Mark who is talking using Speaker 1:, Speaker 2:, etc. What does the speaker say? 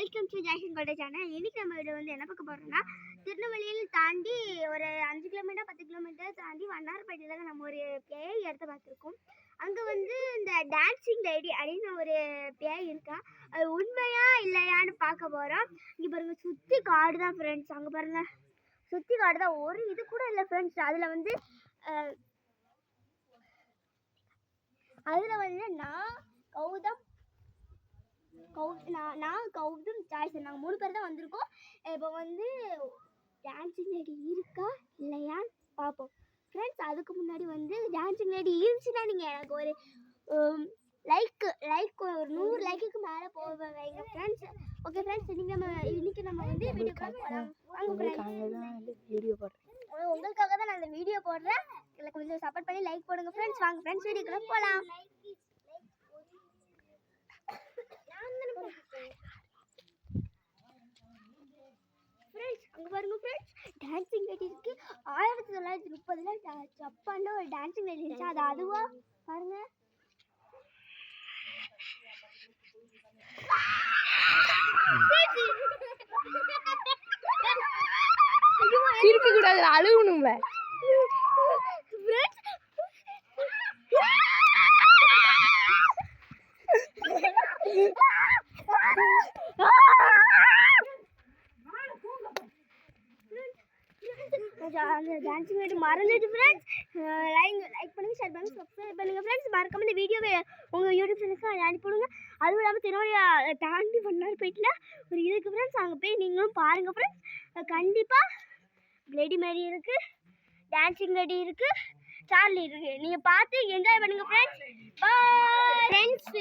Speaker 1: Welcome to Jackson கோட்டை channel. இன்னைக்கு நம்ம வீடியோ வந்து என்ன பார்க்க போறோம்னா, திருநெல்வேலியில் தாண்டி ஒரு 5 கிலோமீட்டர் 10 கிலோமீட்டர் தாண்டி வண்ணாரப்பேட்டையில் நம்ம ஒரு பேய் இடத்த பார்த்துருக்கோம். அங்கே வந்து இந்த டான்சிங் லேடி அப்படின்னு ஒரு பேய் இருக்கா. அது உண்மையா இல்லையான்னு பார்க்க போகிறோம். இங்கே பாருங்க, சுற்றி காடு தான் ஃப்ரெண்ட்ஸ். அங்கே பாருங்க, சுற்றி காடு தான், ஒரு இது கூட இல்லை ஃப்ரெண்ட்ஸ். அதில் வந்து நான் கௌதம் ஜாய்சன் நாங்கள் 3 பேர் தான் வந்திருக்கோம். இப்போ வந்து டான்சிங் லேடி இருக்கா இல்லையான்னு பார்ப்போம் ஃப்ரெண்ட்ஸ். அதுக்கு முன்னாடி வந்து டான்சிங் லேடி இருந்துச்சுன்னா நீங்கள் எனக்கு ஒரு லைக் ஒரு 100 லைக்குக்கு மேலே போக வைங்க ஃப்ரெண்ட்ஸ். ஓகே ஃப்ரெண்ட்ஸ், இன்னைக்கு நம்ம வந்து வீடியோக்காக போகலாம். உங்களுக்காக தான் நான் இந்த வீடியோ போடுறேன். இல்லை கொஞ்சம் சப்போர்ட் பண்ணி லைக் போடுங்க ஃப்ரெண்ட்ஸ். வாங்க ஃப்ரெண்ட்ஸ், வீடியோக்குள்ள போகலாம். அங்கே பாருங்க ஃப்ரெண்ட்ஸ், டான்சிங் லேடி இருக்கு. 1930 ஜப்பான்ல ஒரு டான்சிங் லேடி இருந்துச்சு. அது அதுவா பாருங்க.
Speaker 2: இருக்க கூடாது, அழுகணும்ல.
Speaker 1: அந்த டான்சிங் லேடி மறந்துட்டு ஃப்ரெண்ட்ஸ், லைக் பண்ணுங்க, ஷேர் பண்ணுங்க, சப்ஸ்கிரைப் பண்ணுங்க ஃப்ரெண்ட்ஸ். மறக்காம இந்த வீடியோவை உங்கள் யூடியூப் ஃப்ரெண்ட்ஸ்க்கு அனுப்பிவிடுங்க. அதுவும் இல்லாமல் திருநெல்வேலியை தாண்டி வண்ணாரப்பேட்டையில் ஒரு இதுக்கு ஃப்ரெண்ட்ஸ். அங்கே போய் நீங்களும் பாருங்கள் ஃப்ரெண்ட்ஸ். கண்டிப்பாக லேடி மேரி இருக்குது, டான்சிங் லேடி இருக்குது, சார்லி இருக்குது. நீங்கள் பார்த்து என்ஜாய் பண்ணுங்கள் ஃப்ரெண்ட்ஸ். Bye friends.